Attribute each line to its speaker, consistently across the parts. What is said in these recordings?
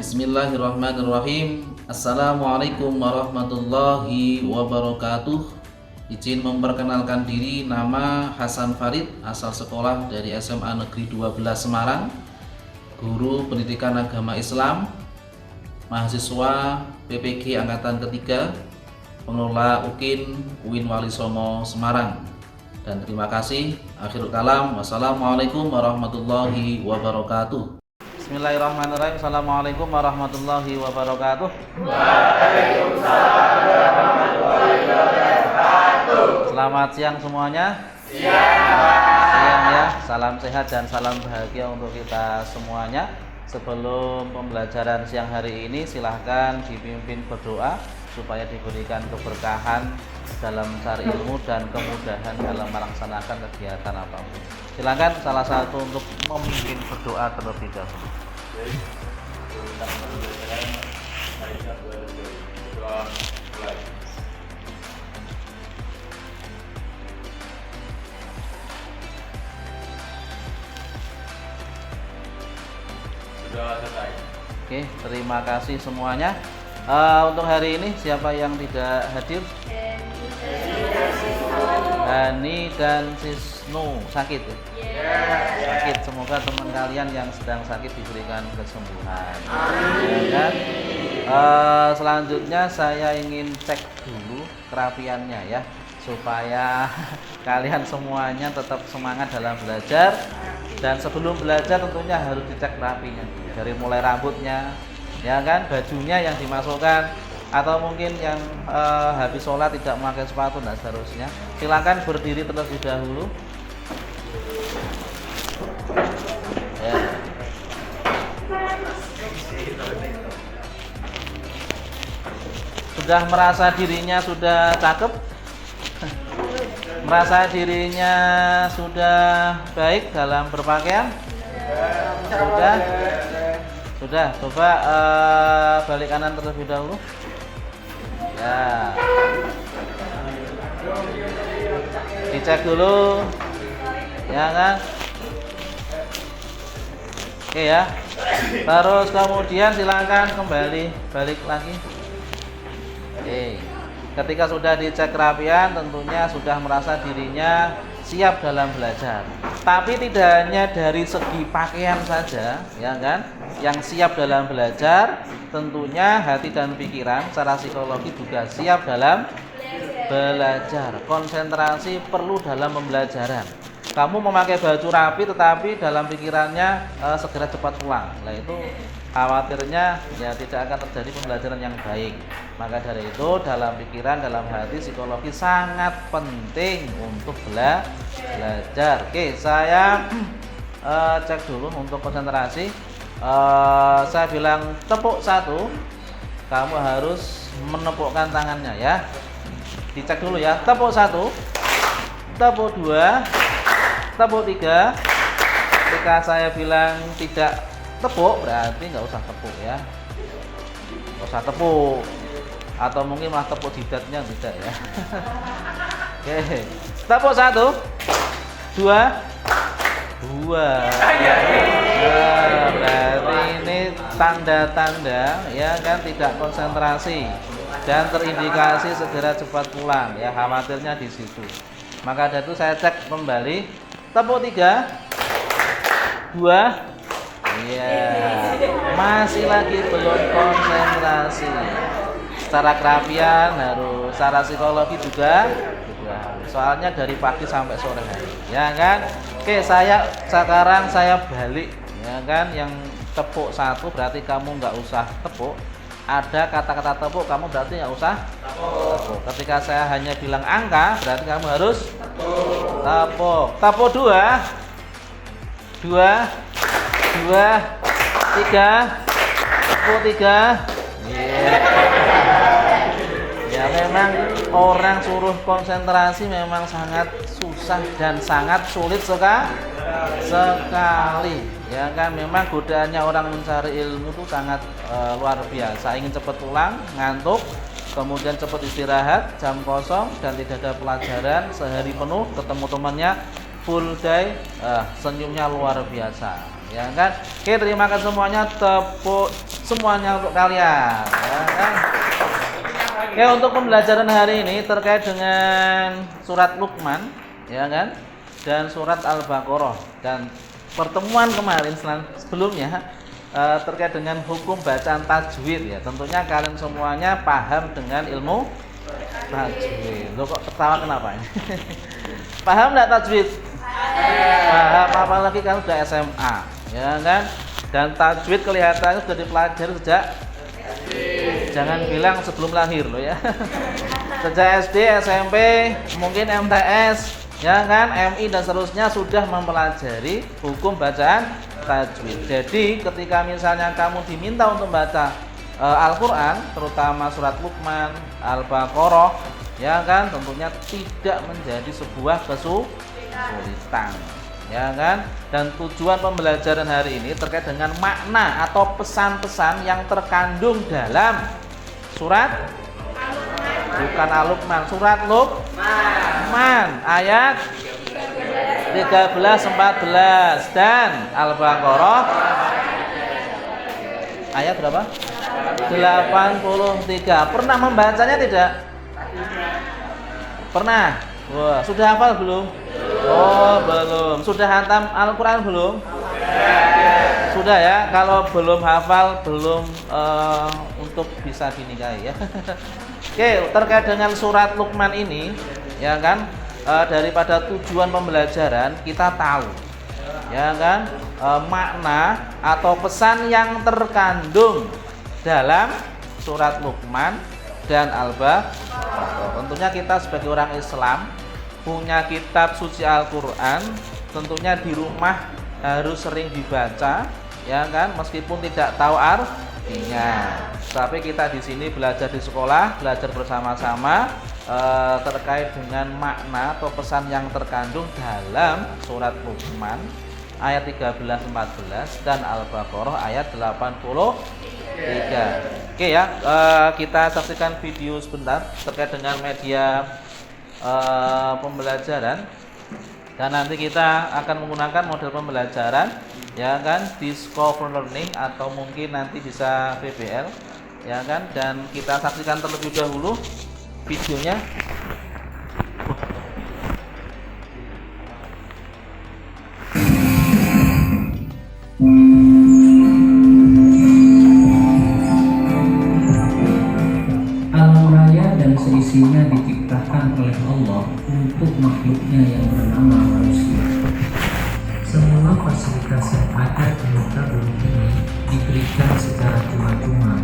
Speaker 1: Bismillahirrahmanirrahim. Assalamualaikum warahmatullahi wabarakatuh. Izin memperkenalkan diri, nama Hasan Farid, asal sekolah dari SMA Negeri 12 Semarang, guru pendidikan agama Islam, mahasiswa PPG Angkatan Ketiga, pengelola UIN Wali Songo Semarang. Dan terima kasih. Akhirul kalam. Wassalamualaikum warahmatullahi wabarakatuh. Bismillahirrahmanirrahim. Assalamualaikum warahmatullahi wabarakatuh.
Speaker 2: Waalaikumsalam warahmatullahi wabarakatuh.
Speaker 1: Selamat siang semuanya.
Speaker 2: Siang
Speaker 1: ya. Salam sehat dan salam bahagia untuk kita semuanya. Sebelum pembelajaran siang hari ini, silahkan dipimpin berdoa supaya diberikan keberkahan dalam mencari ilmu dan kemudahan dalam melaksanakan kegiatan apapun. Silakan salah satu untuk memimpin berdoa terlebih dahulu.
Speaker 2: Sudah selesai.
Speaker 1: Oke, terima kasih semuanya. Untuk hari ini siapa yang tidak hadir? Hani dan Sisnu sakit ya? Sakit, semoga teman kalian yang sedang sakit diberikan kesembuhan. Ya kan? Selanjutnya saya ingin cek dulu kerapiannya ya, supaya kalian semuanya tetap semangat dalam belajar. Dan sebelum belajar tentunya harus dicek rapinya, dari mulai rambutnya, ya kan, bajunya yang dimasukkan, atau mungkin yang habis sholat tidak memakai sepatu dan seterusnya. Silakan berdiri terlebih dahulu. Ya. Sudah merasa dirinya sudah cakep? Merasa dirinya sudah baik dalam berpakaian? Sudah. Coba balik kanan terlebih dahulu. Ya. Dicek dulu. Ya kan? Oke ya. Terus kemudian silakan kembali balik lagi. Oke. Ketika sudah dicek kerapian, tentunya sudah merasa dirinya siap dalam belajar. Tapi tidak hanya dari segi pakaian saja, ya kan? Yang siap dalam belajar, tentunya hati dan pikiran secara psikologi juga siap dalam belajar. Konsentrasi perlu dalam pembelajaran. Kamu memakai baju rapi tetapi dalam pikirannya segera cepat pulang. Nah itu khawatirnya ya tidak akan terjadi pembelajaran yang baik. Maka dari itu dalam pikiran, dalam hati, psikologi sangat penting untuk belajar. Oke, saya cek dulu untuk konsentrasi. Saya bilang tepuk 1, kamu harus menepukkan tangannya ya. Dicek dulu ya. Tepuk 1, tepuk 2, tepuk 3. Ketika saya bilang tidak tepuk, berarti nggak usah tepuk ya. Nggak usah tepuk. Atau mungkin malah tepuk jidatnya, tidak ya. Oke. Tepuk 1, 2, 2. Nah, berarti ini tanda-tanda ya kan tidak konsentrasi dan terindikasi segera cepat pulang ya, khawatirnya di situ. Maka dari itu saya cek kembali. Tepuk 3, 2. Iya. Masih lagi belum konsentrasi. Secara kerapian harus, secara psikologi juga harus. Soalnya dari pagi sampai sore hari, ya kan? Oke, sekarang saya balik, ya kan? Yang tepuk 1 berarti kamu nggak usah tepuk. Ada kata-kata tepuk, kamu berarti nggak usah tepuk. Ketika saya hanya bilang angka, berarti kamu harus tepuk. Tepuk 2, 2, 3, tepuk 3. Ya memang orang suruh konsentrasi memang sangat susah dan sangat sulit sekali. Ya kan, memang godaannya orang mencari ilmu itu sangat luar biasa. Ingin cepat pulang, ngantuk, kemudian cepat istirahat, jam kosong dan tidak ada pelajaran sehari penuh, ketemu temannya full day, senyumnya luar biasa. ya kan? Oke, terima kasih semuanya, tepuk semuanya untuk kalian, ya kan? Oke, untuk pembelajaran hari ini terkait dengan surat Luqman, ya kan? Dan surat Al-Baqarah, dan pertemuan kemarin sebelumnya terkait dengan hukum bacaan tajwid, ya. Tentunya kalian semuanya paham dengan ilmu tajwid. Loh, kok ketawa kenapa ini? Paham enggak tajwid? Paham, apalagi kan sudah SMA, ya kan? Dan tajwid kelihatannya sudah dipelajari sejak, jangan bilang sebelum lahir loh ya. Sejak SD, SMP, mungkin MTS, ya kan, MI dan seterusnya sudah mempelajari hukum bacaan tajwid. Jadi ketika misalnya kamu diminta untuk baca Al-Quran, terutama surat Luqman, Al-Baqarah, ya kan, tentunya tidak menjadi sebuah kesulitan, ya kan. Dan tujuan pembelajaran hari ini terkait dengan makna atau pesan-pesan yang terkandung dalam surat, bukan Al-Luqman, surat Luqman ayat 13, 14 dan Al-Baqarah ayat berapa? 83. Pernah membacanya tidak? Pernah? Wah, sudah hafal belum? Oh, belum. Sudah hantam Al-Quran belum? Sudah ya. Kalau belum hafal, belum untuk bisa dinikahi ya. Oke, terkait dengan surat Luqman ini, ya kan, daripada tujuan pembelajaran kita tahu, ya kan, makna atau pesan yang terkandung dalam surat Luqman dan Al-Baqarah. Tentunya kita sebagai orang Islam punya kitab suci Al-Quran, tentunya di rumah harus sering dibaca, ya kan, meskipun tidak tahu artinya. Tapi kita di sini belajar di sekolah, belajar bersama-sama terkait dengan makna atau pesan yang terkandung dalam surat Luqman ayat 13, 14 dan Al-Baqarah ayat 83. Oke ya, kita saksikan video sebentar terkait dengan media pembelajaran, dan nanti kita akan menggunakan model pembelajaran, ya kan, Discover Learning atau mungkin nanti bisa PBL, ya kan. Dan kita saksikan terlebih dahulu videonya.
Speaker 3: Alam raya dan seisinya diciptakan oleh Allah untuk makhluknya yang bernama manusia. Semua fasilitas yang ada di muka bumi ini diberikan secara cuma-cuma.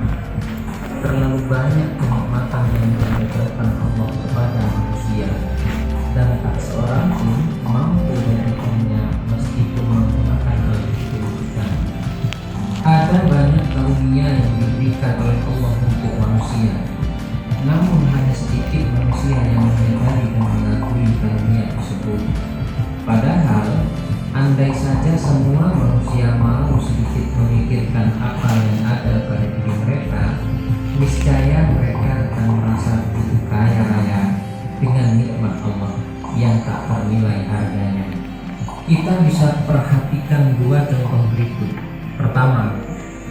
Speaker 3: Terlalu banyak kenikmatan yang diberikan Allah kepada manusia, dan tak seorang pun mampu menerima meskipun menggunakan hal itu. Ada banyak karunia yang diberikan oleh Allah untuk manusia, namun hanya sedikit manusia yang menyadari dan mengakui karunia tersebut. Padahal, andai saja semua manusia mau sedikit memikirkan apa yang ada pada diri mereka, niscaya mereka akan merasa begitu kaya raya dengan nikmat Allah yang tak ternilai harganya. Kita bisa perhatikan dua contoh berikut. Pertama,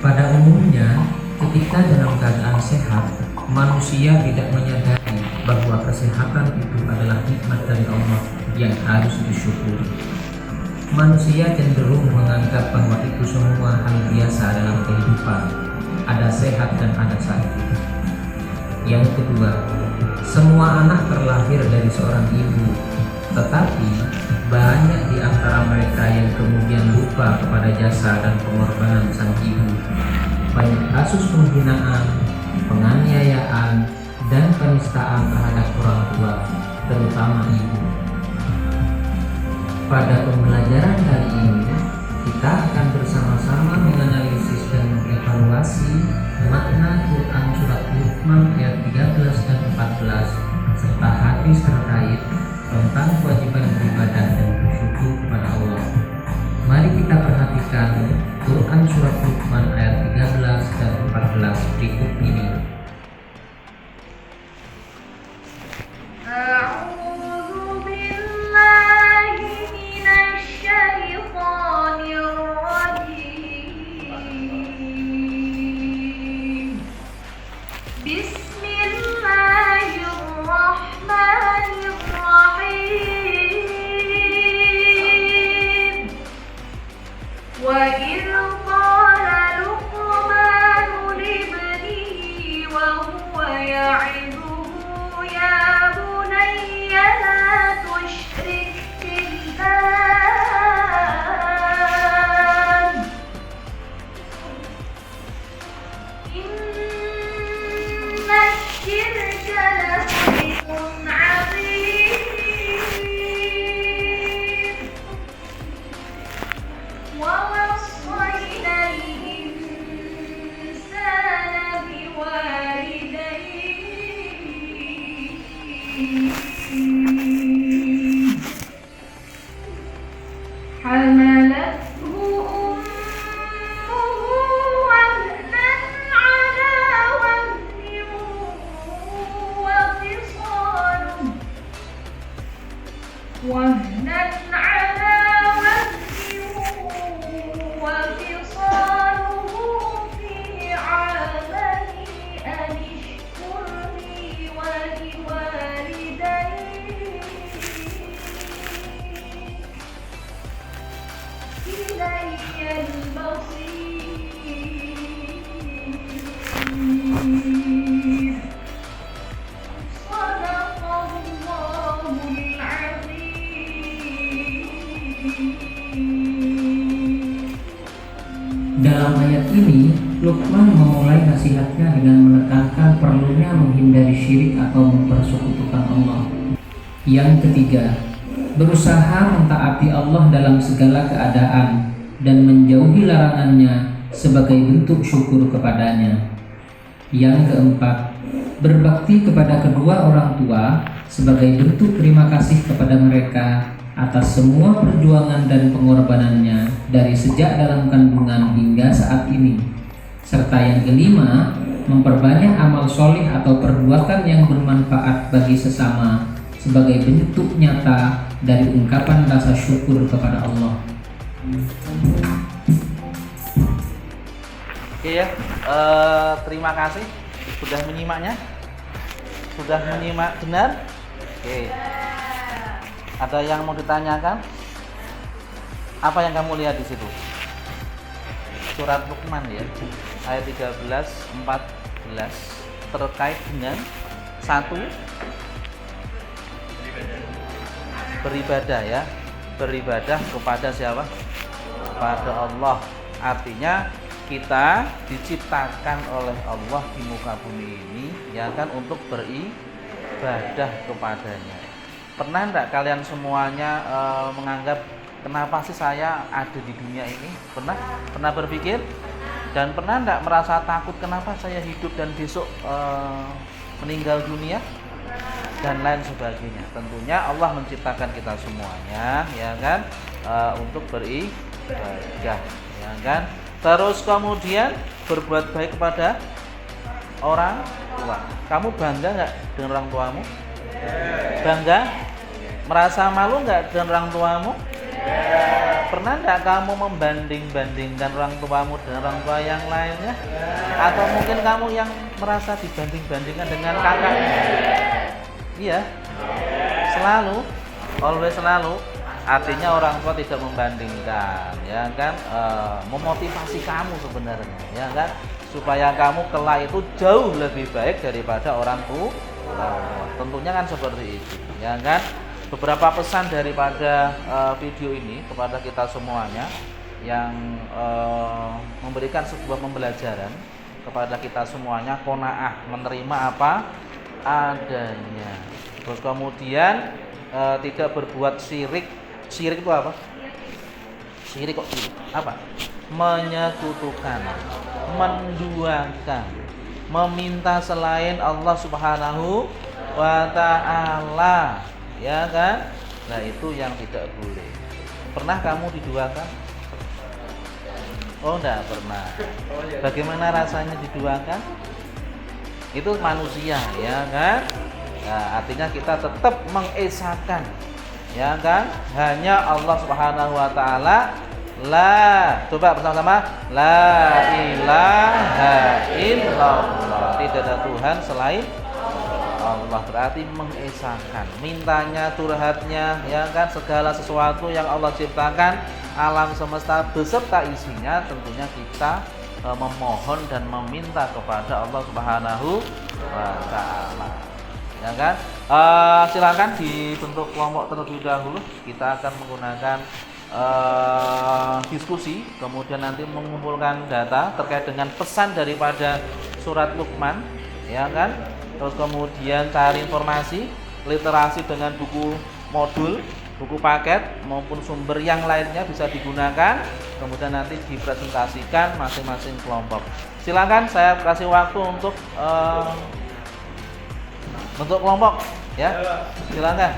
Speaker 3: pada umumnya ketika dalam keadaan sehat, manusia tidak menyadari bahwa kesehatan itu adalah nikmat dari Allah yang harus disyukuri. Manusia cenderung menganggap bahwa itu semua hal biasa dalam kehidupan, ada sehat dan ada sakit. Yang kedua, semua anak terlahir dari seorang ibu, tetapi banyak di antara mereka yang kemudian lupa kepada jasa dan pengorbanan sang ibu. Banyak kasus penghinaan, penganiayaan, dan penistaan terhadap orang tua, terutama ibu. Pada pembelajaran kali ini, kita akan bersama-sama menganalisis dan mengevaluasi makna Quran surat Luqman ayat 13 dan 14 serta hadis terkait tentang kewajiban beribadah dan bersyukur kepada Allah. Mari kita perhatikan Quran surat Luqman ayat 13 dan 14 berikut ini.
Speaker 4: أعوذ بالله من الشيطان الرجيم
Speaker 3: Dalam ayat ini, Luqman memulai nasihatnya dengan menekankan perlunya menghindari syirik atau mempersekutukan Allah. Yang ketiga, berusaha mentaati Allah dalam segala keadaan dan menjauhi larangannya sebagai bentuk syukur kepadanya. Yang keempat, berbakti kepada kedua orang tua sebagai bentuk terima kasih kepada mereka atas semua perjuangan dan pengorbanannya dari sejak dalam kandungan hingga saat ini. Serta yang kelima, memperbanyak amal solih atau perbuatan yang bermanfaat bagi sesama sebagai bentuk nyata dari ungkapan rasa syukur kepada Allah.
Speaker 1: Oke ya, terima kasih sudah menyimaknya. Sudah menyimak benar? Oke. Ada yang mau ditanyakan? Apa yang kamu lihat di situ? Surat Luqman ya, ayat 13, 14 terkait dengan satu beribadah ya, beribadah kepada siapa? Kepada Allah. Artinya kita diciptakan oleh Allah di muka bumi ini ya kan untuk beribadah kepadanya. Pernah enggak kalian semuanya menganggap kenapa sih saya ada di dunia ini? Pernah berpikir? Dan pernah enggak merasa takut kenapa saya hidup dan besok meninggal dunia? Dan lain sebagainya. Tentunya Allah menciptakan kita semuanya ya kan untuk beribadah ya kan. Terus kemudian berbuat baik kepada orang tua. Kamu bangga enggak dengan orang tuamu? Bangga? Merasa malu nggak dengan orang tuamu? Pernah nggak kamu membanding-bandingkan orang tuamu dengan orang tua yang lainnya? Atau mungkin kamu yang merasa dibanding-bandingkan dengan kakaknya? Iya, selalu, always selalu. Artinya orang tua tidak membandingkan, ya kan? Memotivasi kamu sebenarnya, ya kan? Supaya kamu kelak itu jauh lebih baik daripada orang tua. Tentunya kan seperti itu, ya kan? Beberapa pesan daripada video ini kepada kita semuanya yang memberikan sebuah pembelajaran kepada kita semuanya, qanaah, menerima apa adanya. Terus kemudian tidak berbuat syirik. Syirik itu apa? Syirik kok syirik? Apa? Menyekutukan, menduakan, meminta selain Allah Subhanahu wa ta'ala, ya kan? Nah, itu yang tidak boleh. Pernah kamu diduakan? Oh, enggak pernah. Bagaimana rasanya diduakan? Itu manusia, ya kan? Nah, artinya kita tetap mengesahkan, ya kan? Hanya Allah Subhanahu wa ta'ala. Coba bersama-sama. La ilaha illallah. Tidak ada Tuhan selain Allah. Berarti mengesahkan, mintanya, curhatnya, ya kan, segala sesuatu yang Allah ciptakan, alam semesta beserta isinya, tentunya kita memohon dan meminta kepada Allah Subhanahu wa ta'ala, ya kan? Silakan dibentuk kelompok terlebih dahulu. Kita akan menggunakan diskusi, kemudian nanti mengumpulkan data terkait dengan pesan daripada surat Luqman, ya kan? Terus kemudian cari informasi, literasi dengan buku modul, buku paket maupun sumber yang lainnya bisa digunakan, kemudian nanti dipresentasikan masing-masing kelompok. Silakan, saya kasih waktu untuk bentuk kelompok, ya. Silakan.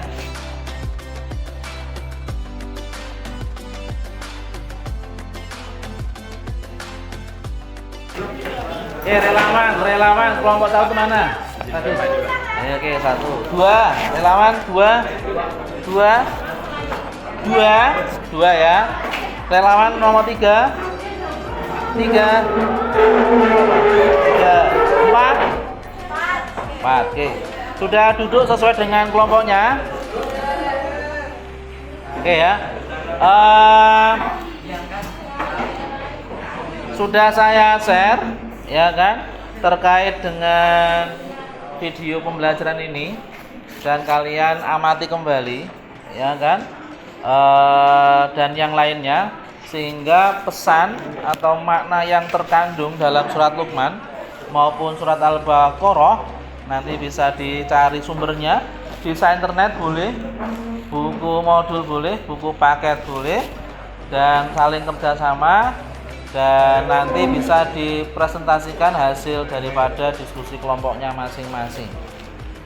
Speaker 1: Relawan kelompok satu mana? Satu. Oke, satu. Dua, relawan dua ya. Relawan nomor tiga, empat. Oke. Sudah duduk sesuai dengan kelompoknya? Oke ya. sudah saya share ya kan terkait dengan video pembelajaran ini, dan kalian amati kembali ya kan dan yang lainnya, sehingga pesan atau makna yang terkandung dalam surat Luqman maupun surat Al-Baqarah nanti bisa dicari sumbernya, bisa internet boleh, buku modul boleh, buku paket boleh, dan saling kerjasama, dan nanti bisa dipresentasikan hasil daripada diskusi kelompoknya masing-masing.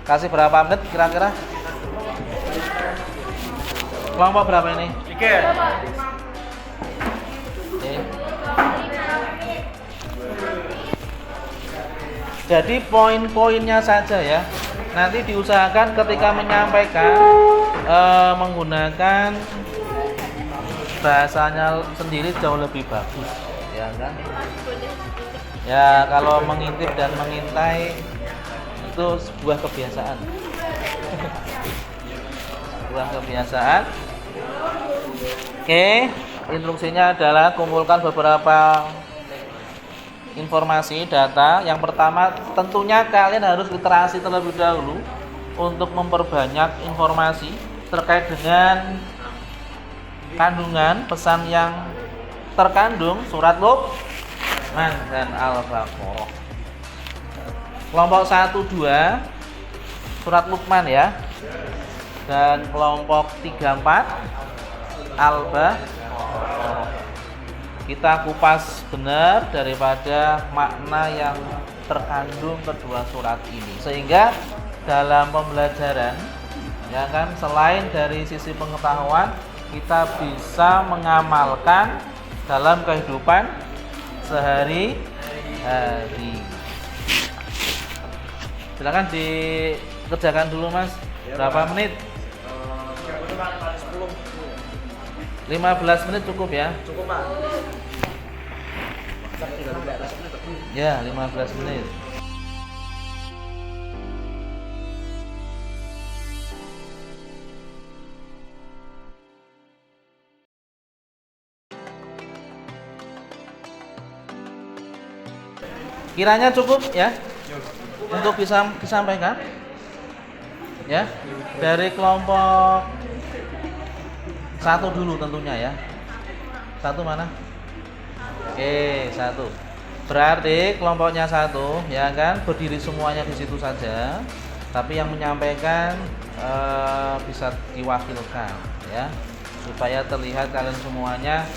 Speaker 1: Kasih berapa menit kira-kira? Kelompok berapa ini?
Speaker 2: 3.
Speaker 1: Oke. Jadi poin-poinnya saja ya. Nanti diusahakan ketika menyampaikan menggunakan bahasanya sendiri jauh lebih bagus, ya kan? Ya kalau mengintip dan mengintai itu sebuah kebiasaan. Sebuah kebiasaan. Oke, instruksinya adalah kumpulkan beberapa informasi, data. Yang pertama, tentunya kalian harus literasi terlebih dahulu untuk memperbanyak informasi terkait dengan kandungan pesan yang terkandung surat Luqman dan Al-Baqarah. Kelompok 1 2 surat Luqman ya. Dan kelompok 3 4 Al-Baqarah. Kita kupas benar daripada makna yang terkandung kedua surat ini, sehingga dalam pembelajaran ya kan, selain dari sisi pengetahuan, kita bisa mengamalkan dalam kehidupan sehari-hari. Silakan dikerjakan dulu Mas. Berapa menit? 15 menit cukup ya?
Speaker 2: Cukup, Pak.
Speaker 1: Ya, 15 menit. Kiranya cukup ya untuk bisa disampaikan ya, dari kelompok 1 dulu tentunya ya. 1 mana? Oke, 1. Berarti kelompoknya 1 ya kan, berdiri semuanya di situ saja, tapi yang menyampaikan bisa diwakilkan ya, supaya terlihat kalian semuanya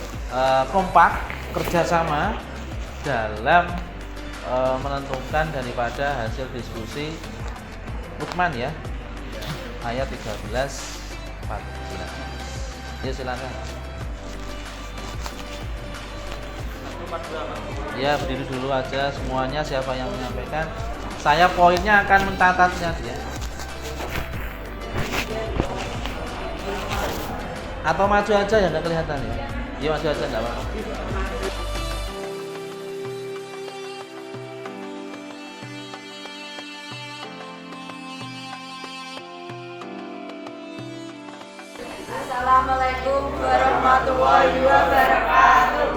Speaker 1: kompak kerjasama dalam menentukan daripada hasil diskusi Luqman ya, ayat 13-14. Ya silakan. Ya berdiri dulu aja semuanya, siapa yang menyampaikan. Saya poinnya akan mencatatnya ya. Atau maju aja ya, nggak kelihatan ya. Ya maju aja nggak apa-apa.
Speaker 4: Assalamualaikum warahmatullahi wabarakatuh.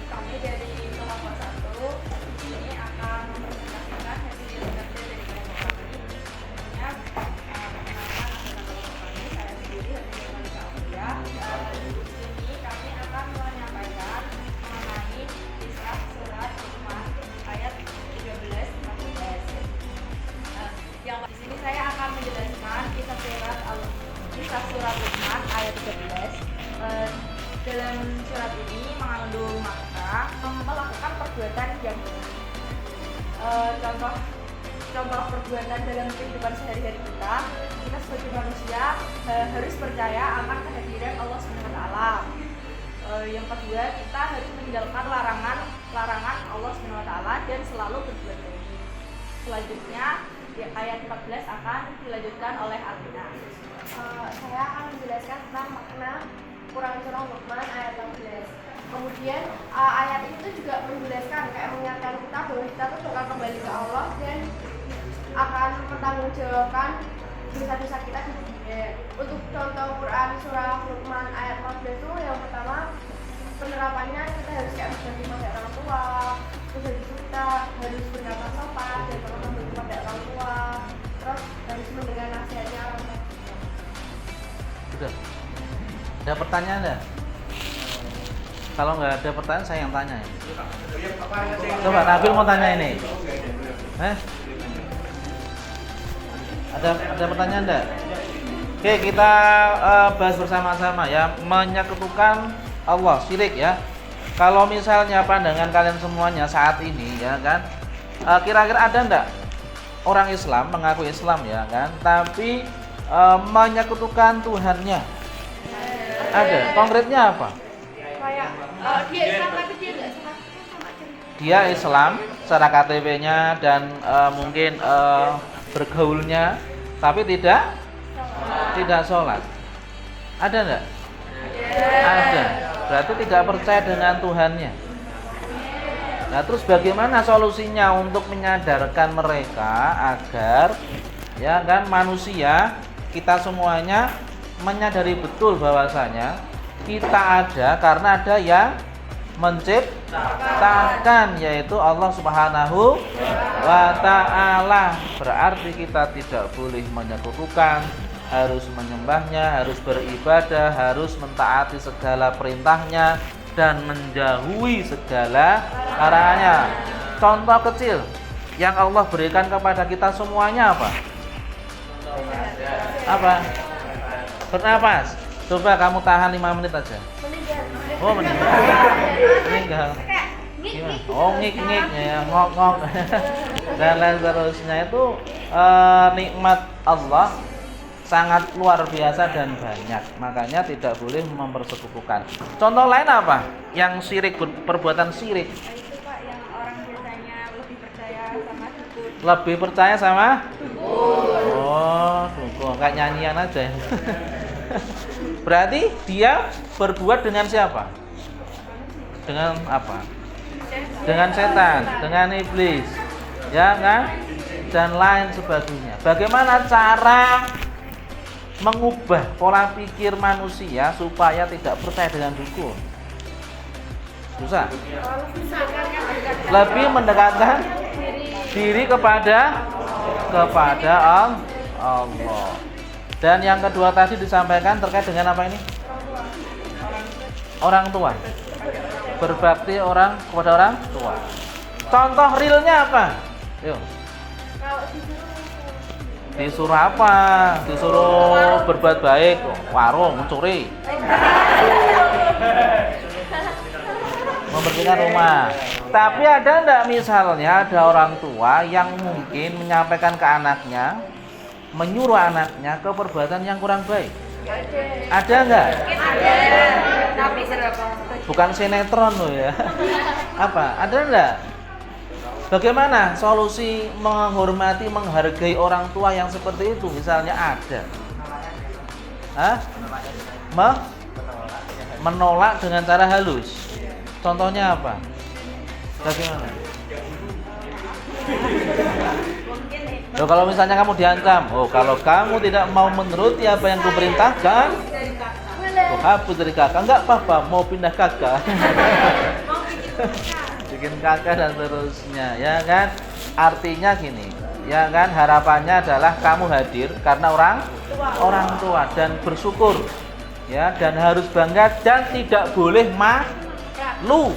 Speaker 4: Kami dari kelompok 1 ini akan mempresentasikan hasil kerja dari kelompok kami. Tentunya saya sendiri dari Malaysia. Di sini kami akan menyampaikan mengenai kisah surat Luqman ayat 13-14. Yang di sini saya akan menjelaskan kisah surat Luqman ayat 13. Dalam surat ini mengandung makna melakukan perbuatan yang contoh perbuatan dalam kehidupan sehari-hari kita sebagai manusia harus percaya akan kehadiran Allah SWT. Yang kedua, kita harus meninggalkan larangan Allah SWT dan selalu berbuat baik. Selanjutnya ayat 14 akan dilanjutkan oleh Alina.
Speaker 5: Saya akan menjelaskan tentang makna Quran surah Luqman ayat 16. Kemudian ayat itu juga menjelaskan, kayak mengingatkan kita bahwa kita tuh bakal kembali ke Allah dan akan mempertanggungjawabkan dosa-dosa kita di Ya, untuk contoh Quran surah Luqman ayat 14 itu yang pertama penerapannya kita harus kayak berbakti pada orang tua, terus habis itu kita harus berkata sopan dan berhormat kepada orang tua, terus harus mendengar nasihatnya orang tua.
Speaker 1: Sudah. Ada pertanyaan enggak? Kalau nggak ada pertanyaan saya yang tanya ya. Coba Nabil mau tanya ini. Ada pertanyaan enggak? Oke, kita bahas bersama-sama ya, menyekutukan Allah, syirik ya. Kalau misalnya pandangan kalian semuanya saat ini ya kan, kira-kira ada enggak orang Islam mengaku Islam ya kan, tapi menyekutukan Tuhannya? Ada. Konkretnya apa?
Speaker 5: Kayak dia Islam tapi dia nggak sama
Speaker 1: Dia Islam secara KTP-nya dan mungkin bergaulnya, tapi tidak sholat. Ada enggak? Ada. Berarti tidak percaya dengan Tuhannya. Nah, terus bagaimana solusinya untuk menyadarkan mereka agar ya kan manusia kita semuanya menyadari betul bahwasanya kita ada karena ada yang menciptakan, yaitu Allah Subhanahu wa ta'ala. Berarti kita tidak boleh menyekutukan, harus menyembahnya, harus beribadah, harus mentaati segala perintahnya dan menjauhi segala larangannya. Contoh kecil yang Allah berikan kepada kita semuanya apa? Apa? Bernapas. Coba kamu tahan 5 menit aja. Oh, meninggal. Oh, ngik-ngik ya, ngok-ngok. Dan lain seterusnya itu nikmat Allah sangat luar biasa dan banyak. Makanya tidak boleh mempersekutukan. Contoh lain apa? Yang syirik, perbuatan syirik.
Speaker 4: Itu Pak yang orang biasanya lebih percaya sama dukun.
Speaker 1: Lebih percaya sama dukun. Oh, dukun. Kayak nyanyian aja ya. Berarti dia berbuat dengan siapa? Dengan apa? Dengan setan, dengan iblis, ya kan? Dan lain sebagainya. Bagaimana cara mengubah pola pikir manusia supaya tidak percaya dengan dukun? Susah. Lebih mendekatkan diri kepada Allah. Dan yang kedua tadi disampaikan terkait dengan apa ini? Orang tua. Berbakti kepada orang tua. Contoh realnya apa? Yuk.
Speaker 5: Kalau
Speaker 1: Disuruh apa? Disuruh berbuat baik, warung, mencuri, membersihkan rumah. Tapi ada enggak misalnya ada orang tua yang mungkin menyampaikan ke anaknya, menyuruh anaknya ke perbuatan yang kurang baik? Ada enggak?
Speaker 4: Tapi seberapa?
Speaker 1: Bukan sinetron loh ya. Apa? Ada enggak? Bagaimana solusi menghormati, menghargai orang tua yang seperti itu? Misalnya ada. Menolak dengan cara halus. Contohnya apa? Bagaimana? Loh, kalau misalnya kamu diancam, kalau kamu tidak mau menuruti apa yang kuperintahkan, hapus dari kakak. Enggak apa-apa, mau pindah kakak. Bikin kakak dan seterusnya, ya kan? Artinya gini, ya kan? Harapannya adalah kamu hadir karena orang tua dan bersyukur, ya, dan harus bangga dan tidak boleh malu.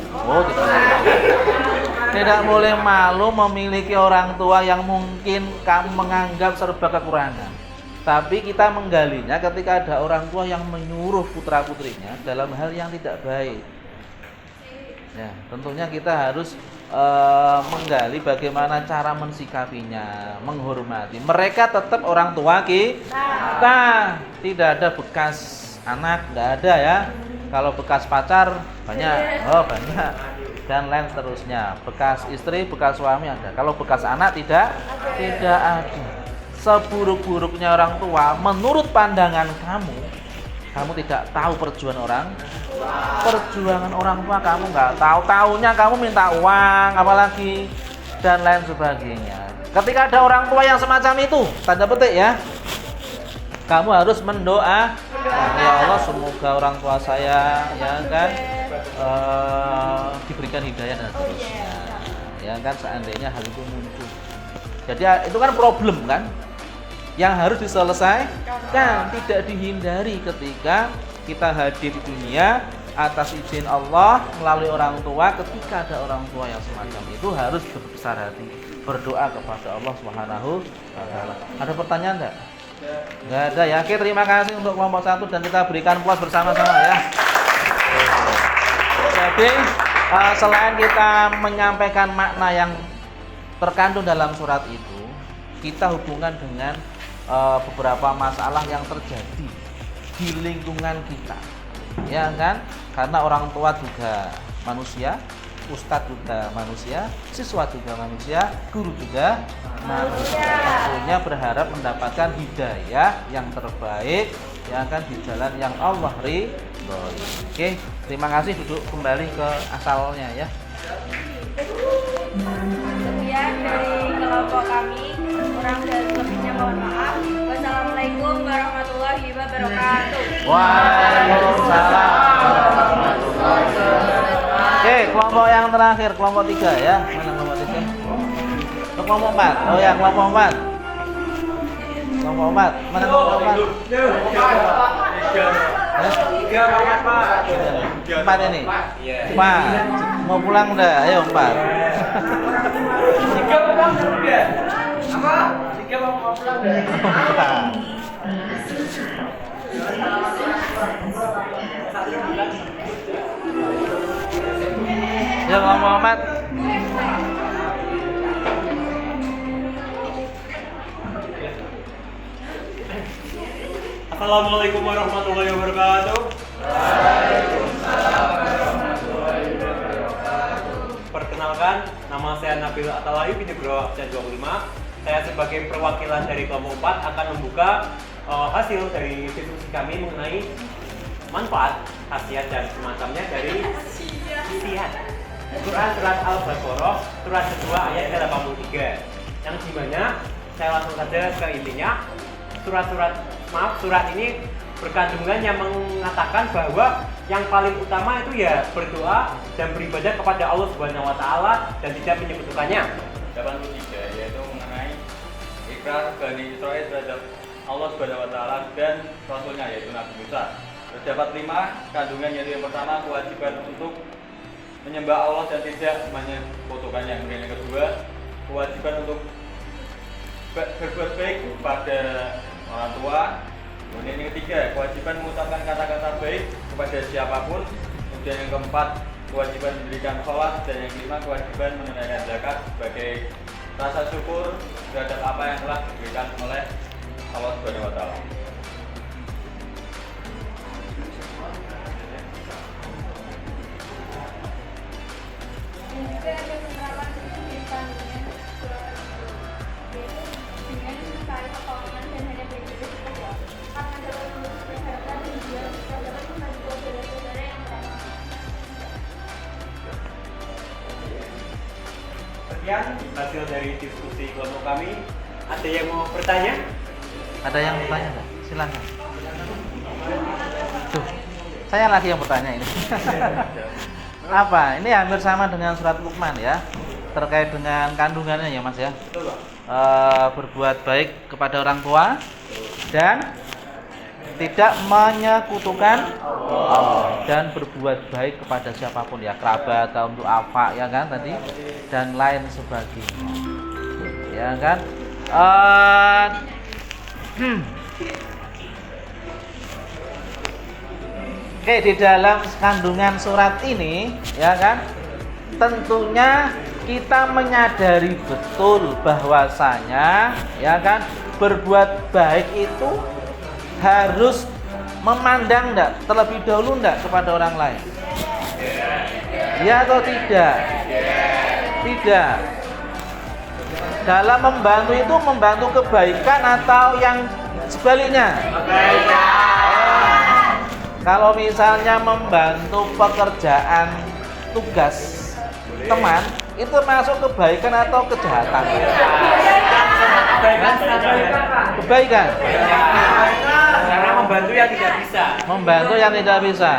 Speaker 1: Tidak boleh malu memiliki orang tua yang mungkin kamu menganggap serba kekurangan. Tapi kita menggalinya ketika ada orang tua yang menyuruh putra-putrinya dalam hal yang tidak baik. Ya, tentunya kita harus menggali bagaimana cara mensikapinya, menghormati. Mereka tetap orang tua kita. Tidak ada bekas anak, tidak ada ya. Kalau bekas pacar banyak, banyak. Dan lain seterusnya. Bekas istri, bekas suami ada. Kalau bekas anak tidak ada. Seburuk-buruknya orang tua, menurut pandangan kamu tidak tahu perjuangan orang tua kamu nggak tahu. Taunya kamu minta uang, apalagi dan lain sebagainya. Ketika ada orang tua yang semacam itu, tanda petik ya, kamu harus mendoa, ya Allah semoga orang tua saya ya kan diberikan hidayah dan seterusnya. Ya kan seandainya hal itu muncul. Jadi itu kan problem kan yang harus diselesaikan, tidak dihindari ketika kita hadir di dunia atas izin Allah melalui orang tua. Ketika ada orang tua yang semacam itu harus berbesar hati, berdoa kepada Allah Subhanahu wa taala. Ada pertanyaan enggak? Enggak ada ya. Oke, terima kasih untuk kelompok 1 dan kita berikan puas bersama-sama ya. Jadi selain kita menyampaikan makna yang terkandung dalam surat itu, kita hubungan dengan beberapa masalah yang terjadi di lingkungan kita, ya kan? Karena orang tua juga manusia, ustadz juga manusia, siswa juga manusia, guru juga manusia. Tentunya berharap mendapatkan hidayah yang terbaik, ya kan, di jalan yang Allah ridhoi. Oke, terima kasih, duduk kembali ke asalnya ya.
Speaker 4: Sekian dari kelompok kami, kurang dan lebihnya mohon maaf. Wassalamualaikum warahmatullahi wabarakatuh.
Speaker 1: Waalaikumsalam warahmatullahi wabarakatuh. Oke, kelompok yang terakhir, kelompok 3 ya. Mana kelompok 3? Kelompok 4. Oh ya, kelompok 4. Kelompok 4. Mana kelompok 4? 4 ini. 4. Mau pulang udah? Ayo 4.
Speaker 2: 3 pulang udah. Apa? 3 mau pulang udah.
Speaker 1: Ya Muhammad.
Speaker 2: Assalamualaikum warahmatullahi wabarakatuh. Perkenalkan, nama saya Nabil Atalayu bin Nugroho absen 25. Saya sebagai perwakilan dari kelompok 4 akan membuka hasil dari diskusi kami mengenai manfaat, khasiat dan semacamnya dari khasiat Quran surat Al-Baqarah surat kedua ayat 83, yang dimana saya langsung saja ke intinya. Surat ini berkandungan yang mengatakan bahwa yang paling utama itu ya berdoa dan beribadah kepada Allah Subhanahu wa taala dan tidak menyekutukannya. 83 yaitu mengenai ikrar Bani Israil terhadap Allah Subhanahu wa taala dan rasulnya yaitu Nabi Musa. Terdapat 5 kandungan, yaitu yang pertama kewajiban untuk menyembah Allah dan tidak menyekutukannya. Kemudian yang kedua, kewajiban untuk berbuat baik kepada orang tua. Kemudian yang ketiga, kewajiban mengucapkan kata-kata baik kepada siapapun. Kemudian yang keempat, kewajiban mendirikan sholat. Dan yang kelima, kewajiban menunaikan zakat sebagai rasa syukur terhadap apa yang telah diberikan oleh Allah Subhanahu wa taala.
Speaker 5: Juga ada penerapan kehidupan dengan mencari pertolongan dan hanya beribadah saja. Karena dapat mengurus kesehatan dan juga dapat membantu saudara-saudara yang merawat.
Speaker 2: Sekian hasil dari diskusi kelompok kami. Ada yang mau bertanya?
Speaker 1: Ada yang bertanya enggak? Silakan. Tuh, saya lagi yang bertanya ini. Apa? Ini hampir sama dengan surat Luqman ya, terkait dengan kandungannya ya Mas ya. Berbuat baik kepada orang tua dan tidak menyekutukan Allah, dan berbuat baik kepada siapapun ya, kerabat atau untuk apa ya kan tadi, dan lain sebagainya ya kan. Oke, di dalam kandungan surat ini ya kan, tentunya kita menyadari betul bahwasanya ya kan, berbuat baik itu harus memandang enggak terlebih dahulu enggak kepada orang lain. Ya atau tidak? Tidak. Dalam membantu itu membantu kebaikan atau yang sebaliknya? Kalau misalnya membantu pekerjaan tugas teman, itu masuk kebaikan atau kejahatan? Kebaikan.
Speaker 2: Karena membantu yang tidak bisa.
Speaker 1: Membantu yang tidak bisa.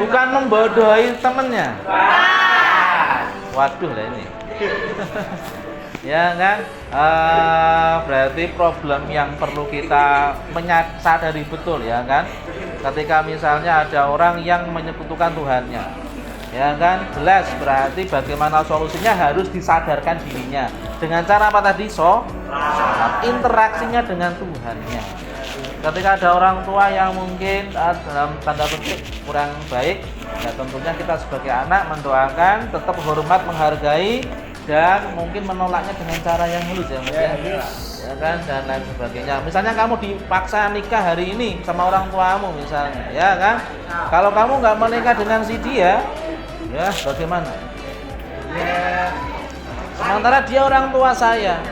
Speaker 1: Bukan membodohi temennya. Waduh lah ini. Ya kan? Berarti problem yang perlu kita sadari betul ya kan? Ketika misalnya ada orang yang menyekutukan Tuhannya, ya kan? Jelas berarti bagaimana solusinya harus disadarkan dirinya. Dengan cara apa tadi? Interaksinya dengan Tuhannya. Ketika ada orang tua yang mungkin dalam tanda petik kurang baik, ya tentunya kita sebagai anak mendoakan, tetap hormat, menghargai, dan mungkin menolaknya dengan cara yang halus ya Mas ya kan, dan lain sebagainya. Misalnya kamu dipaksa nikah hari ini sama orang tuamu misalnya, ya kan? Kalau kamu nggak menikah dengan si dia, ya bagaimana? Ya, sementara dia orang tua saya,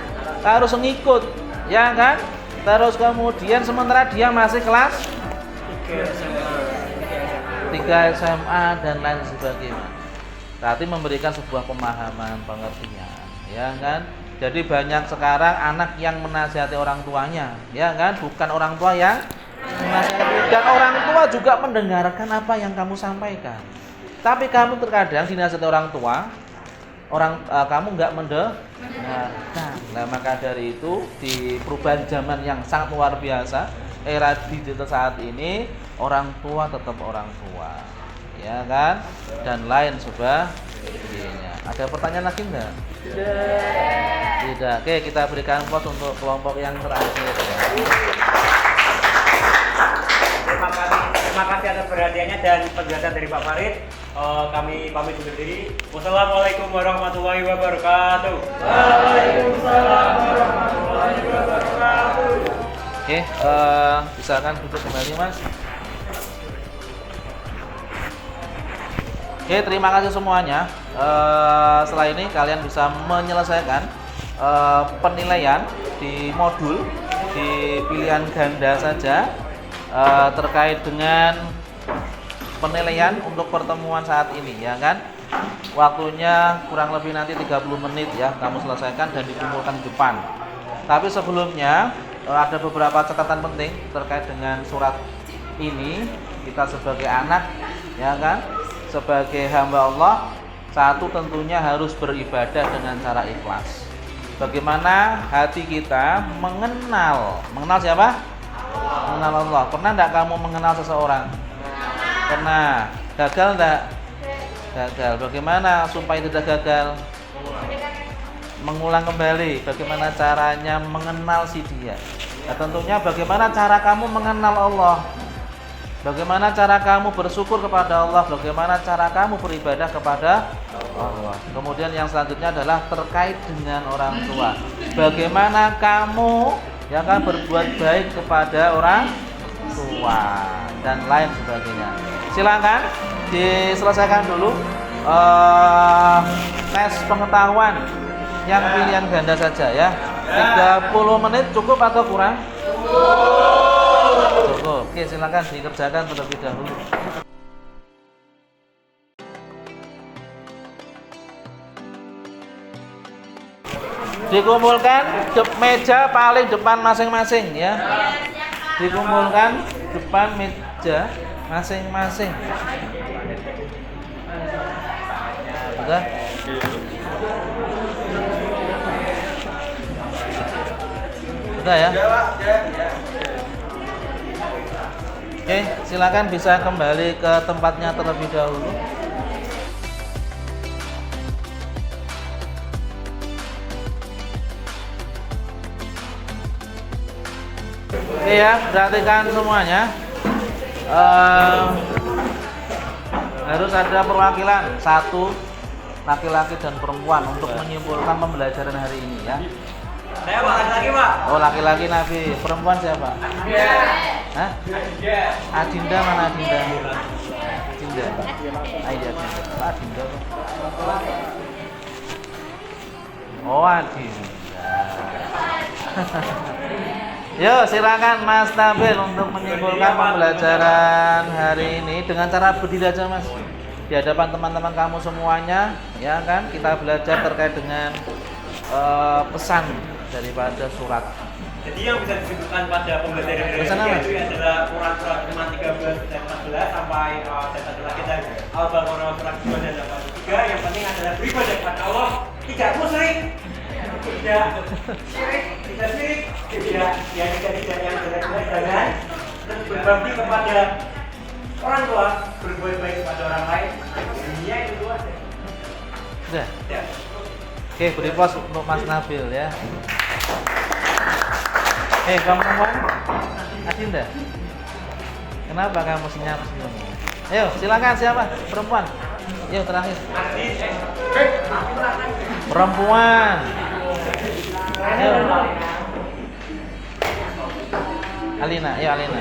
Speaker 1: harus ngikut, ya kan? Terus kemudian sementara dia masih kelas 3 SMA dan lain sebagainya. Berarti memberikan sebuah pemahaman, pengertian, ya kan? Jadi banyak sekarang anak yang menasihati orang tuanya, ya kan? Bukan orang tua yang menasihati, dan orang tua juga mendengarkan apa yang kamu sampaikan. Tapi kamu terkadang dinasihati orang tua, kamu nggak mendengarkan. Nah, maka dari itu di perubahan zaman yang sangat luar biasa, era digital saat ini, orang tua tetap orang tua, ya kan, dan lain sebagainya. Ada pertanyaan lagi enggak? Tidak. Oke, kita berikan pos untuk kelompok yang terakhir.
Speaker 2: Terima kasih atas perhatiannya dan penjelasan dari Pak Farid. Kami pamit undur diri. Wassalamualaikum warahmatullahi wabarakatuh. Waalaikumsalam warahmatullahi wabarakatuh.
Speaker 1: Oke, silakan duduk kembali Mas. Oke, terima kasih semuanya. Setelah ini kalian bisa menyelesaikan penilaian di modul di pilihan ganda saja terkait dengan penilaian untuk pertemuan saat ini, ya kan? Waktunya kurang lebih nanti 30 menit ya, kamu selesaikan dan dikumpulkan di depan. Tapi sebelumnya ada beberapa catatan penting terkait dengan surat ini. Kita sebagai anak, ya kan, sebagai hamba Allah, satu tentunya harus beribadah dengan cara ikhlas. Bagaimana hati kita mengenal siapa? Mengenal Allah. Pernah enggak kamu mengenal seseorang? Pernah. Gagal enggak? Gagal. Bagaimana supaya tidak gagal? Mengulang kembali bagaimana caranya mengenal si dia. Nah, tentunya bagaimana cara kamu mengenal Allah, bagaimana cara kamu bersyukur kepada Allah, bagaimana cara kamu beribadah kepada Allah. Kemudian yang selanjutnya adalah terkait dengan orang tua, bagaimana kamu yang akan berbuat baik kepada orang tua dan lain sebagainya. Silakan diselesaikan dulu tes pengetahuan yang pilihan ganda saja ya. 30 menit cukup atau kurang? Cukup. Oke, silakan dikerjakan terlebih dahulu. Dikumpulkan meja paling depan masing-masing ya. Dikumpulkan depan meja masing-masing. Sudah? Sudah ya? Oke, silakan bisa kembali ke tempatnya terlebih dahulu. Oke ya, perhatikan semuanya. Harus ada perwakilan, satu laki-laki dan perempuan untuk menyimpulkan pembelajaran hari ini ya.
Speaker 2: Saya Pak, laki-laki Pak.
Speaker 1: Oh, laki-laki Nabi, perempuan siapa?
Speaker 2: Adinda.
Speaker 1: Hah? Adinda mana Adinda? Adinda. Adinda. Adinda. Oh, Adinda. Yo, silakan Mas Nabil untuk menyimpulkan pembelajaran hari ini dengan cara berdiri aja Mas. Di hadapan teman-teman kamu semuanya, ya kan? Kita belajar terkait dengan pesan daripada surat.
Speaker 2: Jadi yang bisa disebutkan pada pembelajaran
Speaker 1: Pesan apa?
Speaker 2: itu adalah Quran surat 13 dan 14 sampai dan satu lagi dari Al-Baqarah surat 2 dan 83. Yang penting adalah beribadah kepada Allah, tidak musyrik, tidak syirik, tidak yang jelek-jelek jangan, dan berbakti kepada orang tua, berbuat baik kepada orang lain. Dunia itu aja.
Speaker 1: Sudah.
Speaker 2: Ya.
Speaker 1: Oke, beri pos untuk Mas Nabil ya. Kamu perempuan? Adinda? Kenapa kamu senyum-senyum? Ayo, silakan siapa? Perempuan. Ayo terakhir. Perempuan. Ayo. Alina, ayo Alina.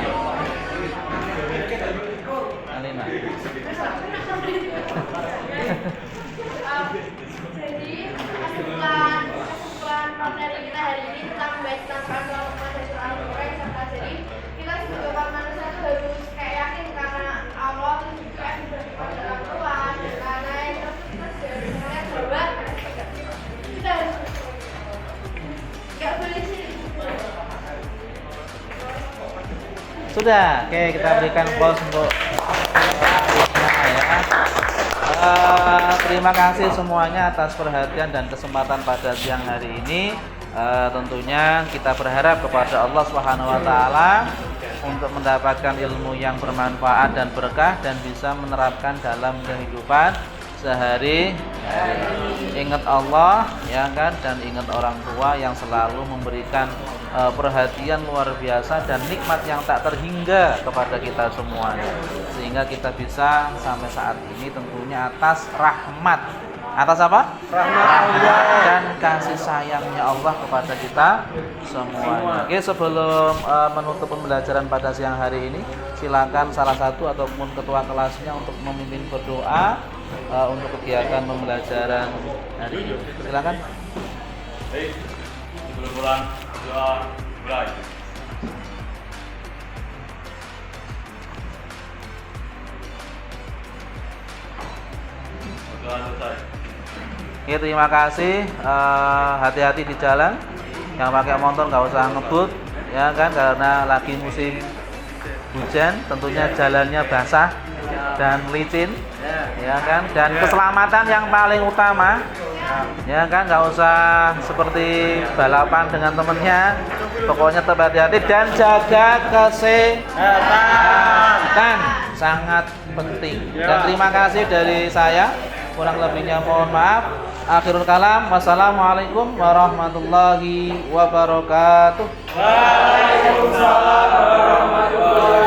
Speaker 1: Alina.
Speaker 5: Jadi kesimpulan materi kita hari ini tentang membahas tentang kalau manusia surah Al-Quran serta jadi kita sebagai manusia itu harus kayak yakin karena Allah itu juga berfirman dalam Quran karena terus kita harus melihat bahwa kita harus nggak boleh sih.
Speaker 1: Sudah, oke kita berikan pause untuk ya. Terima kasih semuanya atas perhatian dan kesempatan pada siang hari ini. Tentunya kita berharap kepada Allah Subhanahu wa taala untuk mendapatkan ilmu yang bermanfaat dan berkah dan bisa menerapkan dalam kehidupan sehari-hari. Ingat Allah ya kan, dan ingat orang tua yang selalu memberikan perhatian luar biasa dan nikmat yang tak terhingga kepada kita semuanya, sehingga kita bisa sampai saat ini tentunya atas rahmat, atas apa? Rahmat Allah dan kasih sayangnya Allah kepada kita semuanya. Oke, sebelum menutup pembelajaran pada siang hari ini, silakan salah satu ataupun ketua kelasnya untuk memimpin berdoa untuk kegiatan pembelajaran hari ini. Silakan.
Speaker 6: Baik, sebelum pulang doa mulai. Doa selesai.
Speaker 1: Oke, terima kasih. Hati-hati di jalan. Yang pakai motor nggak usah ngebut, ya kan, karena lagi musim hujan. Tentunya jalannya basah dan licin, ya kan. Dan keselamatan yang paling utama. Ya kan, nggak usah seperti balapan dengan temennya. Pokoknya tetap hati-hati dan jaga kesehatan, sangat penting. Dan terima kasih dari saya. Kurang lebihnya mohon maaf. Akhirul kalam. Wassalamualaikum warahmatullahi wabarakatuh.
Speaker 6: Waalaikumsalam warahmatullahi wabarakatuh.